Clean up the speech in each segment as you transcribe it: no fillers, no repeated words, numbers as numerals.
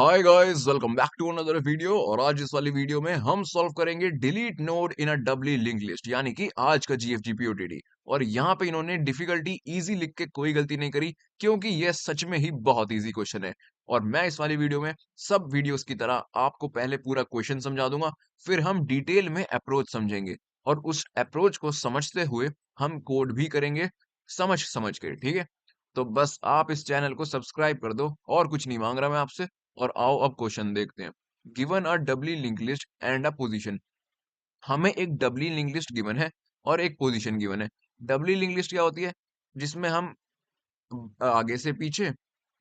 Hi guys, welcome back to another video. और आज इस वाली वीडियो में हम सॉल्व करेंगे delete node in a doubly link list, यानी कि आज का जीएफजीपीओटीडी। और यहाँ पे इन्होंने डिफिकल्टी इजी लिख के कोई गलती नहीं करी, क्योंकि ये सच में ही बहुत इजी क्वेश्चन है। और मैं इस वाली वीडियो में सब वीडियोस की तरह आपको पहले पूरा क्वेश्चन समझा दूंगा, फिर हम डिटेल में अप्रोच समझेंगे और उस अप्रोच को समझते हुए हम कोड भी करेंगे समझ समझ के। ठीक है, तो बस आप इस चैनल को सब्सक्राइब कर दो, और कुछ नहीं मांग रहा मैं आपसे। और आओ अब क्वेश्चन देखते हैं। Given a doubly link list and a position. हमें एक डबली लिंक लिस्ट गिवन है और एक पोजीशन गिवन है। डबली लिंक लिस्ट क्या होती है? जिसमें हम आगे से पीछे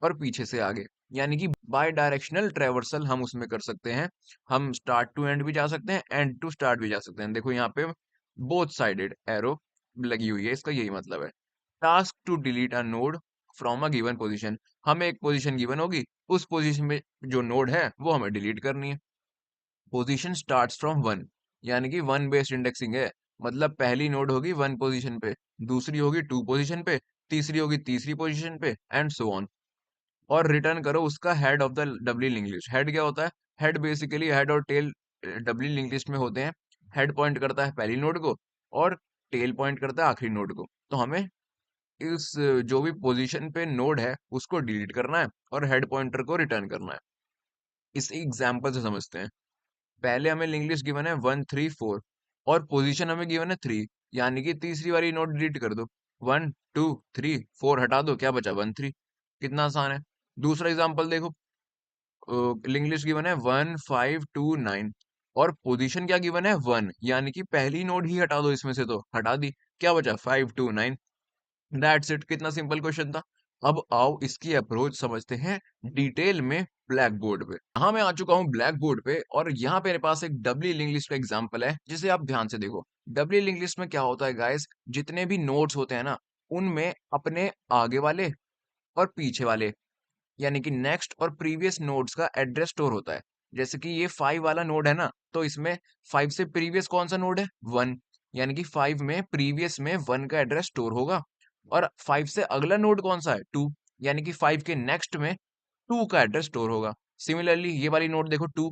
और पीछे से आगे, यानी कि बाय डायरेक्शनल ट्रेवर्सल हम उसमें कर सकते हैं। हम स्टार्ट टू एंड भी जा सकते हैं, एंड टू स्टार्ट भी जा सकते हैं। देखो यहाँ पे बोथ साइडेड एरो लगी हुई है, इसका यही मतलब है। Task to delete a node from a given position. हमें एक पोजीशन गिवन होगी, उस पोजीशन में जो नोड है वो हमें डिलीट करनी है। पोजीशन स्टार्ट्स फ्रॉम वन, यानी कि वन बेस्ड इंडेक्सिंग है। मतलब पहली नोड होगी वन पोजीशन पे, दूसरी होगी टू पोजीशन पे, तीसरी होगी तीसरी पोजीशन पे, एंड सो ऑन। और रिटर्न करो उसका head of the doubly link list. Head क्या होता है? हेड बेसिकली हेड और टेल डबली लिंक लिस्ट में होते हैं। हेड पॉइंट करता है पहली नोड को, और टेल पॉइंट करता है आखिरी नोड को। तो हमें इस जो भी पोजीशन पे नोड है उसको डिलीट करना है और हेड पॉइंटर को रिटर्न करना है। इस एग्जांपल से समझते हैं। पहले हमें लिंक लिस्ट गिवन है 1 3 4, और पोजीशन हमें गिवन है 3, यानी कि तीसरी वाली नोड डिलीट कर दो। 1 2 3 4 हटा दो, क्या बचा? 1 3। कितना आसान है। दूसरा एग्जांपल देखो। लिंक लिस्ट गिवन है 1 5 2 9, और पोजीशन क्या गिवन है? 1, यानी कि पहली नोड ही हटा दो इसमें से, तो हटा दी, क्या बचा? 5 2 9। That's it. कितना सिंपल क्वेश्चन था। अब आओ इसकी अप्रोच समझते हैं डिटेल में ब्लैक बोर्ड पे। यहाँ मैं आ चुका हूँ ब्लैक बोर्ड पे, और यहाँ पे मेरे पास एक डबली लिंक लिस्ट का एग्जांपल है, जिसे आप ध्यान से देखो। डबली लिंक लिस्ट में क्या होता है गाइस? जितने भी नोड्स होते हैं ना, उनमें अपने आगे वाले और पीछे वाले, यानी कि नेक्स्ट और प्रीवियस नोड्स का एड्रेस स्टोर होता है। जैसे कि ये 5 वाला नोड है ना, तो इसमें 5 से प्रीवियस कौन सा नोड है? 1, यानी कि 5 में प्रीवियस में 1 का एड्रेस स्टोर होगा। और 5 से अगला नोड कौन सा है? 2, यानी कि 5 के नेक्स्ट में 2 का एड्रेस स्टोर होगा। सिमिलरली ये वाली नोड देखो, 2,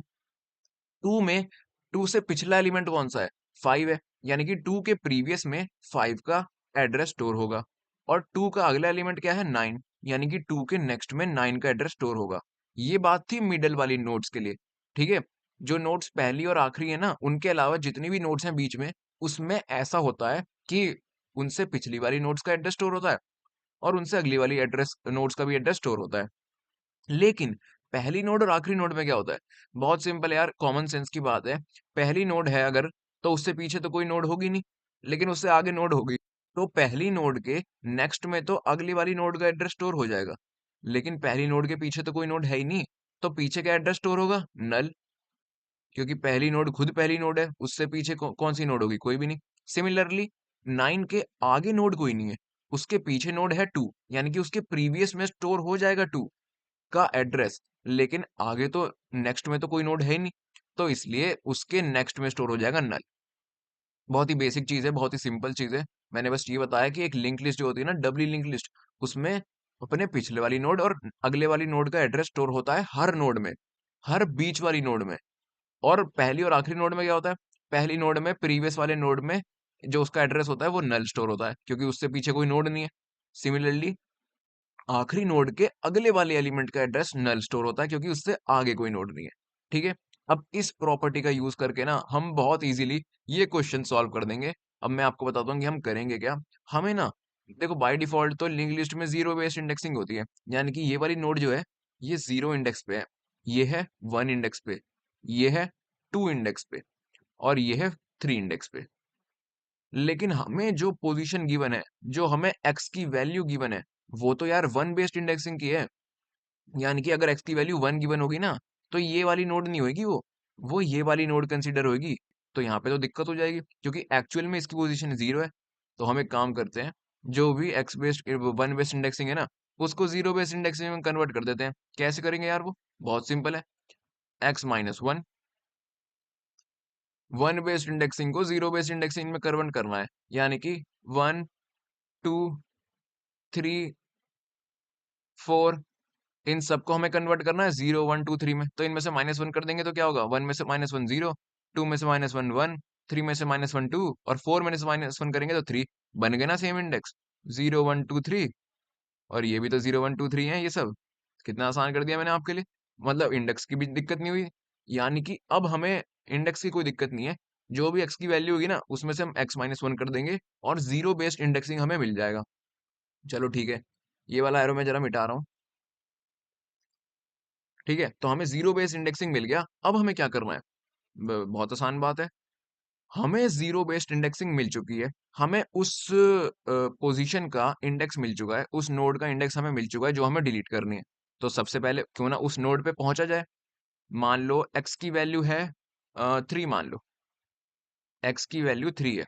2 में 2 से पिछला एलिमेंट कौन सा है? 5 है, यानी कि 2 के प्रीवियस में 5 का एड्रेस स्टोर होगा। और 2 का अगला एलिमेंट क्या है? 9, यानी कि 2 के नेक्स्ट में 9 का एड्रेस स्टोर होगा। ये बात थी मिडल वाली नोड्स के लिए। ठीक है, जो नोड्स पहली और आखिरी है ना, उनके अलावा जितनी भी नोड्स हैं बीच में, उसमें ऐसा होता है कि उनसे पिछली वाली नोड्स का एड्रेस स्टोर होता है, और उनसे अगली वाली एड्रेस नोड्स का भी एड्रेस स्टोर होता है। लेकिन पहली नोड और आखिरी नोड में क्या होता है? बहुत सिंपल है यार, कॉमन सेंस की बात है। पहली नोड है अगर, तो उससे पीछे तो कोई नोड होगी नहीं, लेकिन उससे आगे नोड होगी। तो पहली नोड के नेक्स्ट में तो अगली वाली नोड का एड्रेस स्टोर हो जाएगा। लेकिन पहली नोड के पीछे तो कोई नोड है ही नहीं, तो पीछे का एड्रेस स्टोर होगा? नल। क्योंकि पहली नोड खुद पहली नोड है, उससे पीछे कौन सी नोड होगी? कोई भी नहीं। सिमिलरली 9 के आगे नोड कोई नहीं है, उसके पीछे नोड है 2, यानी कि उसके प्रीवियस में स्टोर हो जाएगा 2 का एड्रेस। लेकिन आगे तो नेक्स्ट में तो कोई नोड है ही नहीं, तो इसलिए उसके नेक्स्ट में स्टोर हो जाएगा नल। बहुत ही बेसिक चीज है, बहुत ही सिंपल चीज है। मैंने बस ये बताया कि एक लिंक लिस्ट जो होती है ना, डबली लिंक लिस्ट, उसमें अपने पिछले वाली नोड और अगले वाली नोड का एड्रेस स्टोर होता है हर नोड में, हर बीच वाली नोड में। और पहली और आखिरी नोड में क्या होता है? पहली नोड में प्रीवियस वाले नोड में जो उसका एड्रेस होता है वो नल स्टोर होता है, क्योंकि उससे पीछे कोई नोड नहीं है। सिमिलरली आखिरी नोड के अगले वाले एलिमेंट का एड्रेस नल स्टोर होता है, क्योंकि उससे आगे कोई नोड नहीं है। ठीक है, अब इस प्रॉपर्टी का यूज करके ना हम बहुत इजीली ये क्वेश्चन सॉल्व कर देंगे। अब मैं आपको बताता हूँ कि हम करेंगे क्या। हमें ना, देखो बाय डिफॉल्ट तो लिंक लिस्ट में जीरो बेस्ड इंडेक्सिंग होती है, यानी कि ये वाली नोड जो है ये 0 इंडेक्स पे है, ये है 1 इंडेक्स पे, ये है 2 इंडेक्स पे, और ये है 3 इंडेक्स पे। लेकिन हमें जो पोजीशन गिवन है, जो हमें एक्स की वैल्यू गिवन है, वो तो यार 1 बेस्ड इंडेक्सिंग की है। यानी कि अगर एक्स की वैल्यू 1 गिवन होगी ना, तो ये वाली नोड नहीं होगी, वो ये वाली नोड कंसीडर होगी। तो यहाँ पे तो दिक्कत हो जाएगी, क्योंकि एक्चुअल में इसकी पोजीशन 0 है। तो हम एक काम करते हैं, जो भी एक्स बेस्ड 1 बेस्ड इंडेक्सिंग है ना, उसको 0 बेस्ड इंडेक्सिंग में कन्वर्ट कर देते हैं। कैसे करेंगे यार? वो बहुत सिंपल है। x-1, 1 बेस्ड इंडेक्सिंग को 0 बेस्ड इंडेक्सिंग में कन्वर्ट करना है, यानी कि 1 2 3 4 इन सबको हमें कन्वर्ट करना है 0 1 2 3 में, तो इनमें से -1 कर देंगे तो क्या होगा, 1 में से -1 0, 2 में से -1 1, 3 में से -1 2 और 4 में से -1 करेंगे तो 3। बन गए ना सेम इंडेक्स, 0 1 2 3। और ये भी तो 0 1 2 3 है ये सब। कितना आसान कर दिया मैंने आपके लिए, मतलब इंडेक्स की भी दिक्कत नहीं हुई। यानी कि अब हमें इंडेक्स की कोई दिक्कत नहीं है, जो भी x की वैल्यू होगी ना उसमें से हम x-1 कर देंगे और जीरो बेस्ड इंडेक्सिंग हमें मिल जाएगा। चलो ठीक है, ये वाला एरो मैं जरा मिटा रहा हूँ। ठीक है, तो हमें जीरो बेस्ड इंडेक्सिंग मिल गया। अब हमें क्या करना है, बहुत आसान बात है। हमें जीरो बेस्ड इंडेक्सिंग मिल चुकी है, हमें उस पोजीशन का इंडेक्स मिल चुका है, उस नोड का इंडेक्स हमें मिल चुका है जो हमें डिलीट करनी है। तो सबसे पहले क्यों ना उस नोड पे पहुंचा जाए। मान लो x की वैल्यू है 3, मान लो x की वैल्यू 3 है,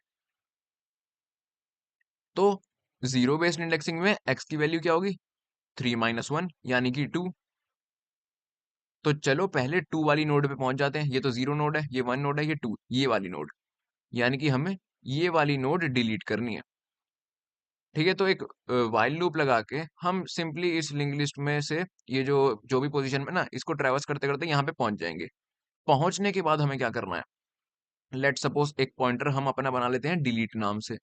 तो जीरो बेस्ड इंडेक्सिंग में x की वैल्यू क्या होगी, 3 - 1 यानी कि 2। तो चलो पहले 2 वाली नोड पे पहुंच जाते हैं। ये तो जीरो नोड है, ये 1 नोड है, ये 2, ये वाली नोड, यानी कि हमें ये वाली नोड डिलीट करनी है। ठीक है, तो एक व्हाइल लूप लगा के हम सिंपली इस लिंक लिस्ट में से ये जो जो भी पोजीशन में ना इसको ट्रैवर्स करते करते यहाँ पे पहुंच जाएंगे। पहुंचने के बाद हमें क्या करना है, लेट सपोज एक पॉइंटर हम अपना बना लेते हैं डिलीट नाम से,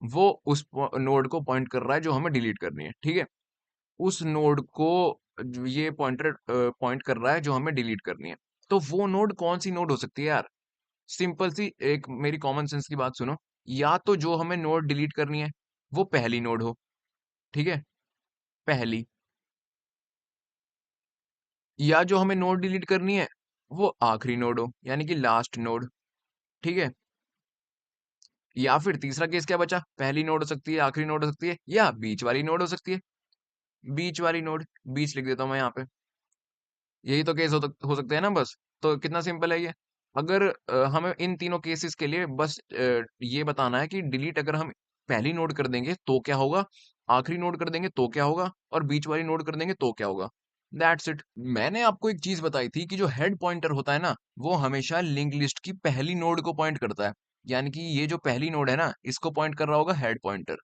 वो उस नोड को पॉइंट कर रहा है जो हमें डिलीट करनी है। ठीक है, उस नोड को ये पॉइंटर पॉइंट कर रहा है जो हमें डिलीट करनी है। तो वो नोड कौन सी नोड हो सकती है यार, सिंपल सी एक मेरी कॉमन सेंस की बात सुनो। या तो जो हमें नोड डिलीट करनी है वो पहली नोड हो, ठीक है, पहली, या जो हमें नोड डिलीट करनी है वो आखिरी नोड हो, यानी कि लास्ट नोड। ठीक है, या फिर तीसरा केस क्या बचा, पहली नोड हो सकती है, आखिरी नोड हो सकती है, या बीच वाली नोड हो सकती है। बीच वाली नोड, बीच लिख देता हूं मैं यहाँ पे। यही तो केस हो सकते हैं ना बस। तो कितना सिंपल है ये। अगर हमें इन तीनों केसेस के लिए बस ये बताना है कि डिलीट अगर हम पहली नोड कर देंगे तो क्या होगा, आखिरी नोड कर देंगे तो क्या होगा, और बीच वाली नोड कर देंगे तो क्या होगा। That's it. मैंने आपको एक चीज बताई थी कि जो हेड पॉइंटर होता है ना वो हमेशा लिंक लिस्ट की पहली नोड को पॉइंट करता है। यानी कि ये जो पहली नोड है ना इसको पॉइंट कर रहा होगा हेड पॉइंटर।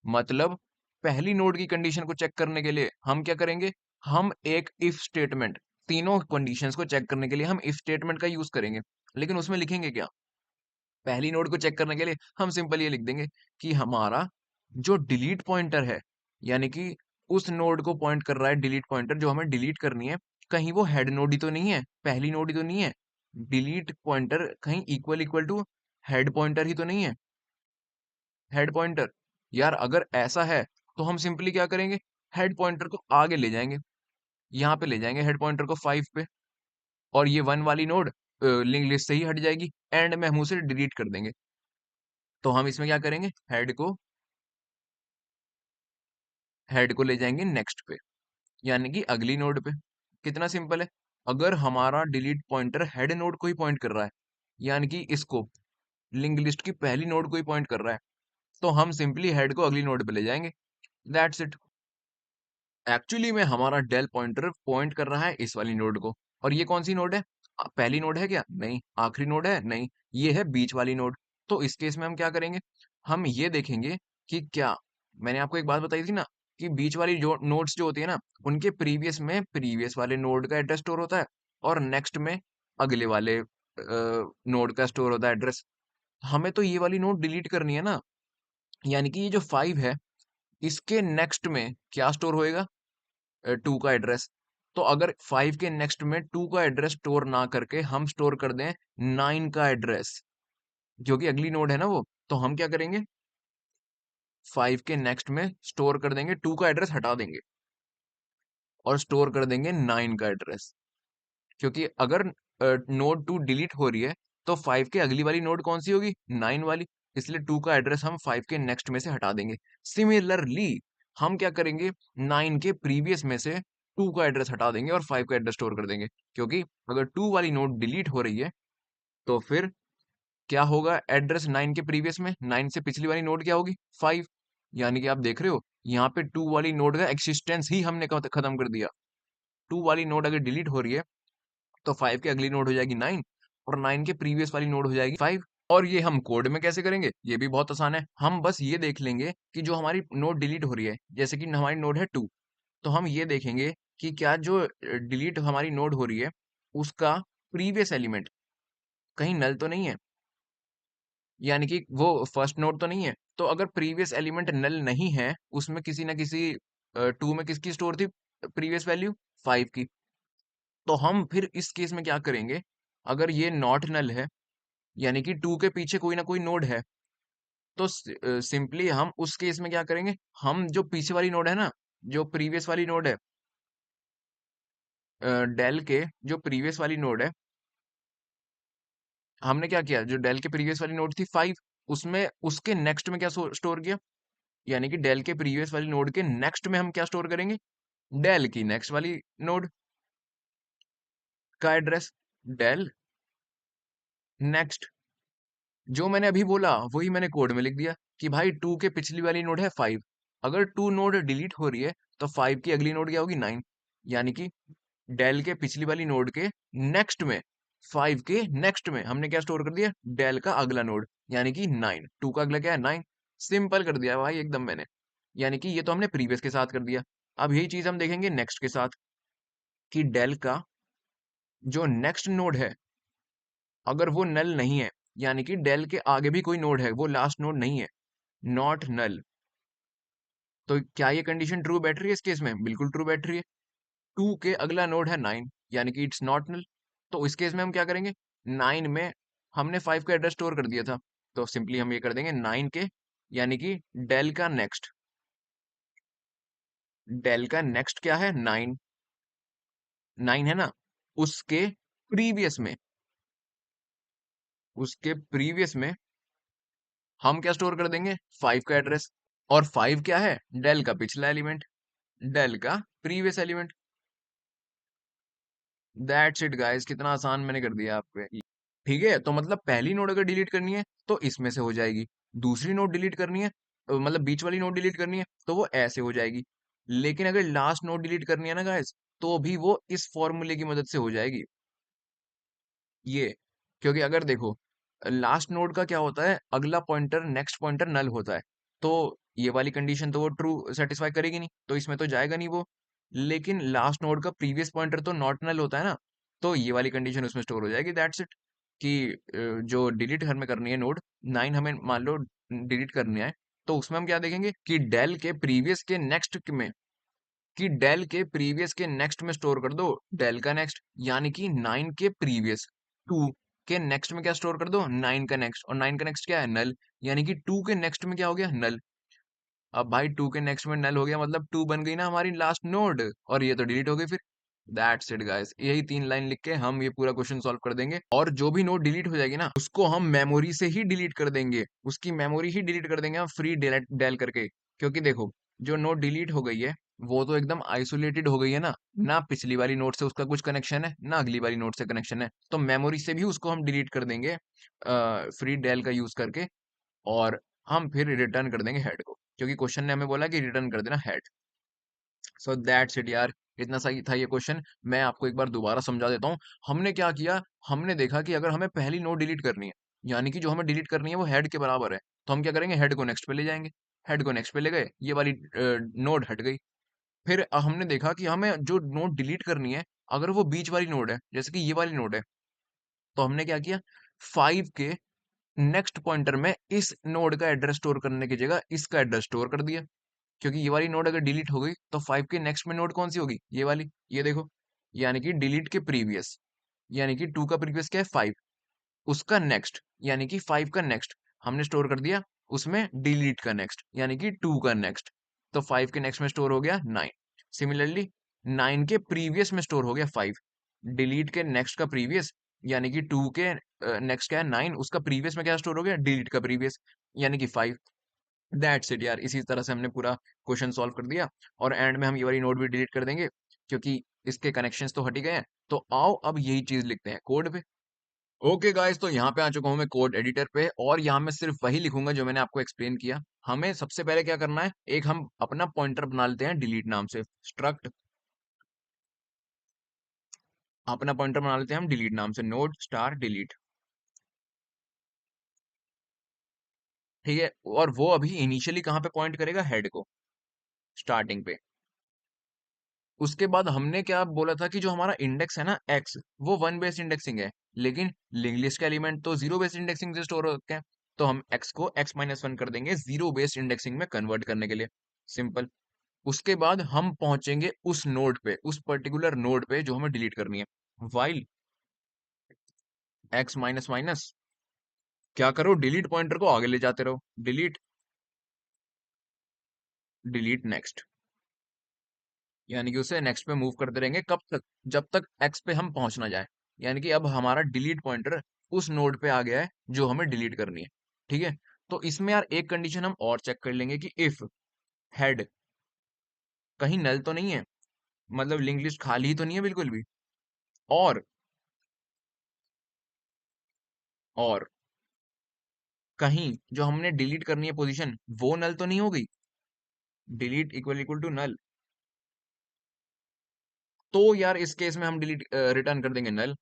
मतलब पहली नोड की कंडीशन को चेक करने के लिए हम क्या करेंगे, हम एक इफ स्टेटमेंट, तीनों कंडीशंस को चेक करने के लिए हम इफ स्टेटमेंट का यूज करेंगे। लेकिन उसमें लिखेंगे क्या, पहली नोड को चेक करने के लिए हम सिंपल ये लिख देंगे कि हमारा जो डिलीट पॉइंटर है, यानी कि उस नोड को पॉइंट कर रहा है डिलीट पॉइंटर जो हमें डिलीट करनी है, कहीं वो हेड नोड ही तो नहीं है, पहली नोड ही तो नहीं है। डिलीट पॉइंटर कहीं equal equal to head pointer ही तो नहीं है, हेड पॉइंटर। यार अगर ऐसा है तो हम सिंपली क्या करेंगे, हेड पॉइंटर को आगे ले जाएंगे, यहाँ पे ले जाएंगे हेड पॉइंटर को 5 पे, और ये 1 वाली नोड लिंक लिस्ट से ही हट जाएगी, एंड में हम उसे डिलीट कर देंगे। तो हम इसमें क्या करेंगे, हेड को ले जाएंगे नेक्स्ट पे, यानी कि अगली नोड पे। कितना सिंपल है। अगर हमारा डिलीट पॉइंटर हेड नोड को ही पॉइंट कर रहा है, यानी कि इसको लिंक लिस्ट की पहली नोड को ही पॉइंट कर रहा है, तो हम सिंपली हेड को अगली नोड पे ले जाएंगे। That's it. एक्चुअली में हमारा डेल पॉइंटर पॉइंट कर रहा है इस वाली नोड को, और ये कौन सी नोड है, पहली नोड है क्या, नहीं। आखिरी नोड है, नहीं। ये है बीच वाली नोड। तो इस केस में हम क्या करेंगे, हम ये देखेंगे कि क्या, मैंने आपको एक बात बताई थी ना कि बीच वाली जो नोड्स जो होती है ना उनके प्रीवियस में प्रीवियस वाले नोड का एड्रेस स्टोर होता है, और नेक्स्ट में अगले वाले नोड का स्टोर होता है एड्रेस। हमें तो ये वाली नोड डिलीट करनी है ना, यानी कि ये जो 5 है इसके नेक्स्ट में क्या स्टोर होएगा, 2 का एड्रेस। तो अगर 5 के नेक्स्ट में 2 का एड्रेस स्टोर ना करके हम स्टोर कर दें 9 का एड्रेस, जो कि अगली नोड है ना वो, तो हम क्या करेंगे, 5 के नेक्स्ट में स्टोर कर देंगे 2 का एड्रेस हटा देंगे और स्टोर कर देंगे 9 का एड्रेस। क्योंकि अगर नोड 2 डिलीट हो रही है तो 5 के अगली वाली नोड कौन सी होगी, 9 वाली। इसलिए 2 का एड्रेस हम 5 के नेक्स्ट में से हटा देंगे। सिमिलरली हम क्या करेंगे, 9 के प्रीवियस में से 2 का एड्रेस हटा देंगे और 5 का एड्रेस स्टोर कर देंगे। क्योंकि अगर 2 वाली नोड डिलीट हो रही है तो फिर क्या होगा, एड्रेस 9 के प्रीवियस में 9 से पिछली वाली नोड क्या होगी, 5। यानी कि आप देख रहे हो यहाँ पे 2 वाली नोड का एक्सिस्टेंस ही हमने खत्म कर दिया। 2 वाली नोड अगर डिलीट हो रही है तो 5 की अगली नोड हो जाएगी 9, और 9 के प्रीवियस वाली नोड हो जाएगी 5। और ये हम कोड में कैसे करेंगे, ये भी बहुत आसान है। हम बस ये देख लेंगे कि जो हमारी नोड डिलीट हो रही है, जैसे कि हमारी नोड है 2, तो हम ये देखेंगे कि क्या जो डिलीट हमारी नोड हो रही है उसका प्रीवियस एलिमेंट कहीं नल तो नहीं है, यानी कि वो फर्स्ट नोड तो नहीं है। तो अगर प्रीवियस एलिमेंट नल नहीं है, उसमें किसी ना किसी टू में किसकी स्टोर थी प्रीवियस वैल्यू 5 की, तो हम फिर इस केस में क्या करेंगे, अगर ये नॉट नल है यानी कि टू के पीछे कोई ना कोई नोड है, तो सिंपली हम उस केस में क्या करेंगे, हम जो पीछे वाली नोड है ना, जो प्रीवियस वाली नोड है, डेल के जो प्रीवियस वाली नोड है, हमने क्या किया, जो डेल के प्रीवियस वाली नोड थी 5, उसमें उसके नेक्स्ट में क्या स्टोर किया, यानी कि डेल के प्रीवियस वाली नोड के नेक्स्ट में हम क्या स्टोर करेंगे, डेल की नेक्स्ट वाली नोड का एड्रेस, डेल नेक्स्ट, जो मैंने अभी बोला वही मैंने कोड में लिख दिया कि भाई टू के पिछली वाली नोड है 5, अगर टू नोड डिलीट हो रही है तो 5 की अगली नोड क्या होगी 9, यानी कि डेल के पिछली वाली नोड के नेक्स्ट में, 5 के नेक्स्ट में हमने क्या स्टोर कर दिया, डेल का अगला नोड, यानी कि 9, टू का अगला क्या है 9, सिंपल कर दिया भाई एकदम मैंने, यानी कि ये तो हमने प्रीवियस के साथ कर दिया। अब यही चीज हम देखेंगे नेक्स्ट के साथ, कि डेल का जो नेक्स्ट नोड है अगर वो नल नहीं है, यानी कि डेल के आगे भी कोई नोड है, वो लास्ट नोड नहीं है, नॉट नल, तो क्या ये कंडीशन ट्रू बैठ रही है इस केस में, बिल्कुल ट्रू बैठ रही है। टू के अगला नोड है 9, यानी कि इट्स नॉट नल, तो इस केस में हम क्या करेंगे, 9 में हमने 5 का एड्रेस स्टोर कर दिया था, तो सिंपली हम ये कर देंगे 9 के, यानी कि डेल का नेक्स्ट, डेल का नेक्स्ट क्या है 9, 9 है ना, उसके प्रीवियस में, उसके प्रीवियस में हम क्या स्टोर कर देंगे 5 का एड्रेस, और 5 क्या है, डेल का पिछला एलिमेंट, डेल का previous element. That's it guys, कितना आसान मैंने कर दिया आपको। ठीक है, तो मतलब पहली नोड अगर डिलीट करनी है तो इसमें से हो जाएगी, दूसरी नोड डिलीट करनी है मतलब बीच वाली नोड डिलीट करनी है तो वो ऐसे हो जाएगी, लेकिन अगर लास्ट नोड डिलीट करनी है ना गाइस, तो भी वो इस फॉर्मूले की मदद से हो जाएगी ये, क्योंकि अगर देखो लास्ट नोड का क्या होता है, अगला पॉइंटर नेक्स्ट पॉइंटर नल होता है, तो ये वाली कंडीशन तो वो ट्रू सेटिस्फाई करेगी नहीं, तो इसमें तो जाएगा नहीं वो, लेकिन लास्ट नोड का प्रीवियस पॉइंटर तो नॉट नल होता है ना, तो ये वाली कंडीशन उसमें स्टोर हो जाएगी, दैट्स इट। कि जो डिलीट हमें करनी है नोड 9, हमें मान लो डिलीट करनी है, तो उसमें हम क्या देखेंगे कि डेल के प्रीवियस के नेक्स्ट में, कि डेल के प्रीवियस के नेक्स्ट में स्टोर कर दो डेल का नेक्स्ट, यानी कि 9 के प्रीवियस, 2 के नेक्स्ट में क्या स्टोर कर दो 9 का नेक्स्ट, और 9 का नेक्स्ट क्या है नल, यानी कि 2 के नेक्स्ट में क्या हो गया नल। अब भाई 2 के नेक्स्ट में नल हो गया मतलब 2 बन गई ना हमारी लास्ट नोड, और ये तो डिलीट हो गई फिर। दैट्स इट गाइस, यही 3 लाइन लिख के हम ये पूरा क्वेश्चन सॉल्व कर देंगे, और जो भी नोड डिलीट हो जाएगी ना उसको हम मेमोरी से ही डिलीट कर देंगे, उसकी मेमोरी ही डिलीट कर देंगे हम फ्री डेल डेल करके, क्योंकि देखो जो नोड डिलीट हो गई है वो तो एकदम आइसोलेटेड हो गई है ना, ना पिछली वाली नोड से उसका कुछ कनेक्शन है ना अगली वाली नोड से कनेक्शन है, तो मेमोरी से भी उसको हम डिलीट कर देंगे फ्री डेल का यूज करके, और हम फिर रिटर्न कर देंगे हेड को, क्योंकि क्वेश्चन ने हमें बोला कि रिटर्न कर देना हेड। सो दैट्स इट यार, इतना सही था ये क्वेश्चन। मैं आपको एक बार दोबारा समझा देता हूँ। हमने क्या किया, हमने देखा कि अगर हमें पहली नोड डिलीट करनी है, यानी कि जो हमें डिलीट करनी है वो हेड के बराबर है, तो हम क्या करेंगे हेड को नेक्स्ट पे ले जाएंगे, हेड को नेक्स्ट पे ले गए, ये वाली नोड हट गई। फिर हमने देखा कि हमें जो नोड डिलीट करनी है, अगर वो बीच वाली नोड है जैसे कि ये वाली नोड है, तो हमने क्या किया, 5 के नेक्स्ट पॉइंटर में इस नोड का एड्रेस स्टोर करने की जगह इसका एड्रेस स्टोर कर दिया, क्योंकि ये वाली नोड अगर डिलीट हो गई तो 5 के नेक्स्ट में नोड कौन सी होगी, ये वाली, ये देखो, यानी कि डिलीट के प्रीवियस, यानी कि 2 का प्रीवियस क्या है 5, उसका नेक्स्ट यानी कि 5 का नेक्स्ट हमने स्टोर कर दिया उसमें डिलीट का नेक्स्ट यानी कि 2 का नेक्स्ट, तो 5 के नेक्स्ट में स्टोर हो गया 9, सिमिलरली 9 के प्रीवियस में स्टोर हो गया 5, डिलीट के नेक्स्ट का प्रीवियस यानी कि 2 के नेक्स्ट क्या है 9, उसका प्रीवियस में क्या स्टोर हो गया डिलीट का प्रीवियस यानी कि 5। दैट्स इट यार, इसी तरह से हमने पूरा क्वेश्चन सॉल्व कर दिया, और एंड में हम ये वाली नोट भी डिलीट कर देंगे, क्योंकि इसके कनेक्शंस तो हट ही गए हैं। तो आओ अब यही चीज लिखते हैं कोड पे। ओके गाइस, तो यहाँ पे आ चुका हूँ मैं कोड एडिटर पे, और यहाँ मैं सिर्फ वही लिखूंगा जो मैंने आपको एक्सप्लेन किया। हमें सबसे पहले क्या करना है, एक हम अपना पॉइंटर बना लेते हैं डिलीट नाम से, स्ट्रक्ट अपना पॉइंटर बना लेते हैं हम डिलीट नाम से, नोड स्टार डिलीट, ठीक है, और वो अभी इनिशियली कहाँ पे पॉइंट करेगा, हेड को, स्टार्टिंग पे। उसके बाद हमने क्या बोला था कि जो हमारा इंडेक्स है ना एक्स, वो वन बेस्ड इंडेक्सिंग है, लेकिन लिंक लिस्ट का एलिमेंट तो जीरो बेस्ड इंडेक्सिंग से स्टोर होते हैं। तो हम एक्स को x-1 कर देंगे जीरो बेस्ड इंडेक्सिंग में कन्वर्ट करने के लिए। सिंपल। उसके बाद हम पहुंचेंगे उस नोड पे, उस पर्टिकुलर नोड पे जो हमें डिलीट करनी है। वाइल x-, क्या करो, डिलीट पॉइंटर को आगे ले जाते रहो। डिलीट, डिलीट नेक्स्ट, यानी कि उसे नेक्स्ट पे मूव करते रहेंगे। कब तक? जब तक एक्स पे हम पहुंच ना जाए। यानी कि अब हमारा डिलीट पॉइंटर उस नोड पे आ गया है जो हमें डिलीट करनी है। ठीक है। तो इसमें यार एक कंडीशन हम और चेक कर लेंगे कि इफ हेड कहीं नल तो नहीं है, मतलब लिंक लिस्ट खाली ही तो नहीं है बिल्कुल भी, और और कहीं जो हमने डिलीट करनी है पोजीशन वो नल तो नहीं हो गई। Delete equal equal to null. तो यार इस केस में हम डिलीट रिटर्न कर देंगे नल,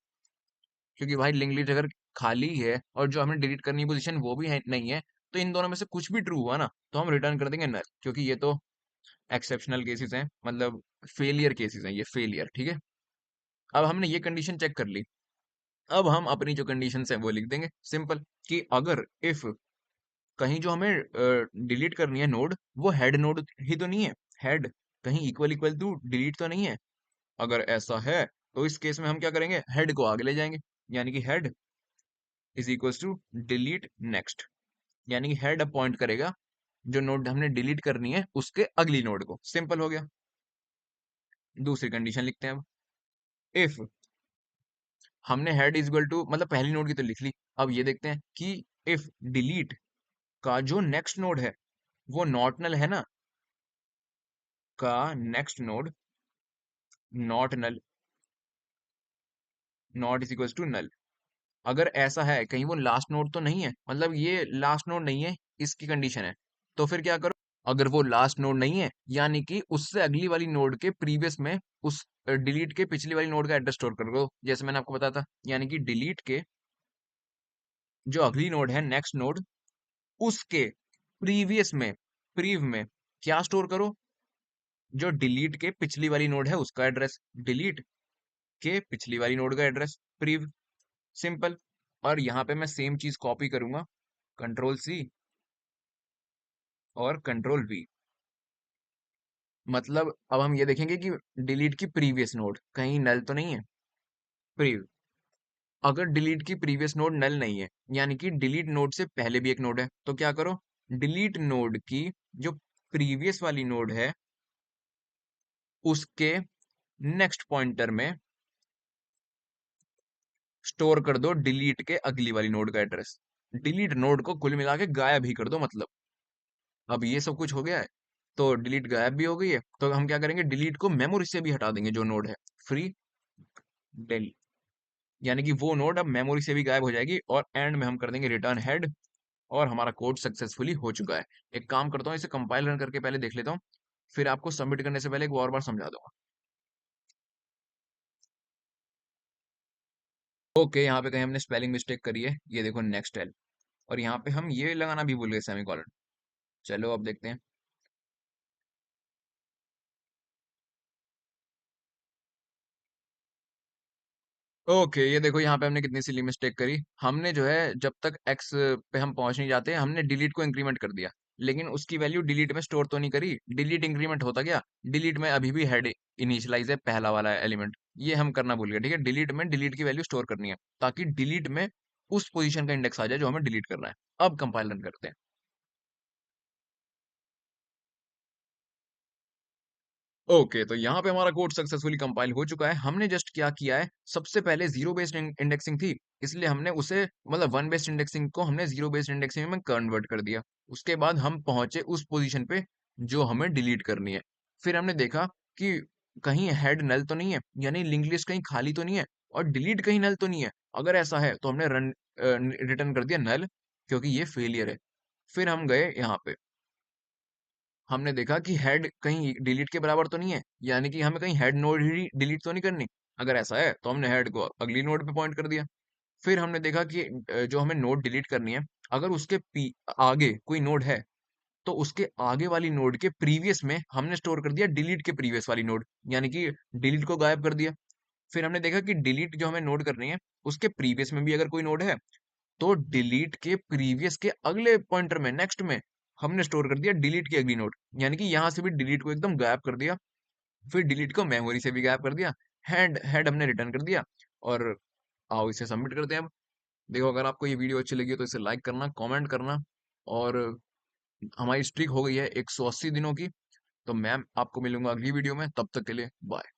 क्योंकि भाई लिंक लिस्ट अगर खाली है और जो हमें डिलीट करनी है पोजीशन वो भी है नहीं है, तो इन दोनों में से कुछ भी ट्रू हुआ ना तो हम रिटर्न कर देंगे नल, क्योंकि ये तो एक्सेप्शनल केसेस हैं, मतलब फेलियर केसेस हैं, ये फेलियर। ठीक है। अब हमने ये कंडीशन चेक कर ली। अब हम अपनी जो कंडीशन है वो लिख देंगे सिंपल, कि अगर इफ कहीं जो हमें डिलीट करनी है नोड, वो हेड नोड ही तो नहीं है, हेड कहीं इक्वल इक्वल टू डिलीट तो नहीं है। अगर ऐसा है तो इस केस में हम क्या करेंगे, हेड को आगे ले जाएंगे, यानी कि head is equal to delete next, यानी कि हेड अपॉइंट करेगा जो नोड हमने डिलीट करनी है उसके अगली नोड को। सिंपल हो गया। दूसरी कंडीशन लिखते हैं अब। इफ हमने हेड इज इक्वल टू, मतलब पहली नोड की तो लिख ली, अब ये देखते हैं कि इफ डिलीट का जो नेक्स्ट नोड है वो नॉट नल है ना, का next node not null, not is equal to null. अगर ऐसा है कहीं वो लास्ट नोड तो नहीं है, मतलब ये लास्ट नोड नहीं है, इसकी कंडीशन है, तो फिर क्या करो, अगर वो लास्ट नोड नहीं है यानी कि उससे अगली वाली नोड के प्रीवियस में उस डिलीट के पिछली वाली नोड का एड्रेस स्टोर कर दो, जैसे मैंने आपको बताया था। यानी कि डिलीट के जो अगली नोड है नेक्स्ट नोड, उसके प्रीवियस में, प्रीव में क्या स्टोर करो, जो डिलीट के पिछली वाली नोड है उसका एड्रेस, डिलीट के पिछली वाली नोड का एड्रेस, प्रीव। सिंपल। और यहाँ पे मैं सेम चीज कॉपी करूंगा, कंट्रोल सी और कंट्रोल वी। मतलब अब हम ये देखेंगे कि डिलीट की प्रीवियस नोड कहीं नल तो नहीं है, प्रीव। अगर डिलीट की प्रीवियस नोड नल नहीं है यानी कि डिलीट नोड से पहले भी एक नोड है, तो क्या करो, डिलीट नोड की जो प्रीवियस वाली नोड है उसके नेक्स्ट पॉइंटर में स्टोर कर दो डिलीट के अगली वाली नोड का एड्रेस। डिलीट नोड को कुल मिला के गायब ही कर दो मतलब। अब ये सब कुछ हो गया है, तो डिलीट गायब भी हो गई है, तो हम क्या करेंगे, डिलीट को मेमोरी से भी हटा देंगे जो नोड है, फ्री डेल, यानी कि वो नोड अब मेमोरी से भी गायब हो जाएगी, और एंड में हम कर देंगे रिटर्न हेड। और हमारा कोड सक्सेसफुली हो चुका है। एक काम करता हूँ, इसे कंपाइल रन करके पहले देख लेता हूँ, फिर आपको सबमिट करने से पहले एक और बार समझा दूंगा। ओके, यहाँ पे कहीं हमने स्पेलिंग मिस्टेक करी है, ये देखो नेक्स्ट एल, और यहाँ पे हम ये लगाना भी भूल गए, सेमीकोलन। चलो अब देखते हैं। ओके, ये देखो यहाँ पे हमने कितनी सिली मिस्टेक करी। हमने जो है जब तक एक्स पे हम पहुंच नहीं जाते हमने डिलीट को इंक्रीमेंट कर दिया, लेकिन उसकी वैल्यू डिलीट में स्टोर तो नहीं करी। डिलीट इंक्रीमेंट होता गया, डिलीट में अभी भी हेड इनिशियलाइज है, पहला वाला एलिमेंट, ये हम करना भूल गए। ठीक है, डिलीट में डिलीट की वैल्यू स्टोर करनी है, ताकि डिलीट में उस पोजीशन का इंडेक्स आ जाए जो हमें डिलीट करना है। अब कंपाइल रन करते हैं। ओके, तो यहाँ पे हमारा कोड सक्सेसफुली कंपाइल हो चुका है। हमने जस्ट क्या किया है, सबसे पहले जीरो बेस्ड इंडेक्सिंग थी, इसलिए हमने उसे, मतलब वन बेस्ड इंडेक्सिंग को हमने जीरो बेस्ड इंडेक्सिंग में कन्वर्ट कर दिया। उसके बाद हम पहुंचे उस पोजीशन पे जो हमें डिलीट करनी है। फिर हमने देखा कि कहीं हेड नल तो नहीं है, यानी लिंक लिस्ट कहीं खाली तो नहीं है, और डिलीट कहीं नल तो नहीं है। अगर ऐसा है तो हमने रन रिटर्न कर दिया नल, क्योंकि ये फेलियर है। फिर हम गए यहाँ पे, हमने देखा कि हेड कहीं डिलीट के बराबर तो नहीं है, यानी कि हमें कहीं हेड नोड ही डिलीट तो नहीं करनी। अगर ऐसा है तो हमने हेड को अगली नोड पे पॉइंट कर दिया। फिर हमने देखा कि जो हमें नोड डिलीट करनी है, अगर उसके आगे कोई नोड है तो उसके आगे वाली नोड के प्रीवियस में हमने स्टोर कर दिया डिलीट के प्रीवियस वाली नोड, यानी कि डिलीट को गायब कर दिया। फिर हमने देखा कि डिलीट जो हमें नोड करनी है उसके प्रीवियस में भी अगर कोई नोड है तो डिलीट के प्रीवियस के अगले पॉइंटर में नेक्स्ट में हमने स्टोर कर दिया डिलीट की अगली नोड, यानी कि यहाँ से भी डिलीट को एकदम गायब कर दिया। फिर डिलीट को मेमोरी से भी गायब कर दिया, हेड हेड हमने रिटर्न कर दिया। और आओ इसे सबमिट करते हैं अब। देखो, अगर आपको ये वीडियो अच्छी लगी है तो इसे लाइक करना, कमेंट करना। और हमारी स्ट्रिक हो गई है 180 दिनों की। तो मैं आपको मिलूंगा अगली वीडियो में, तब तक के लिए बाय।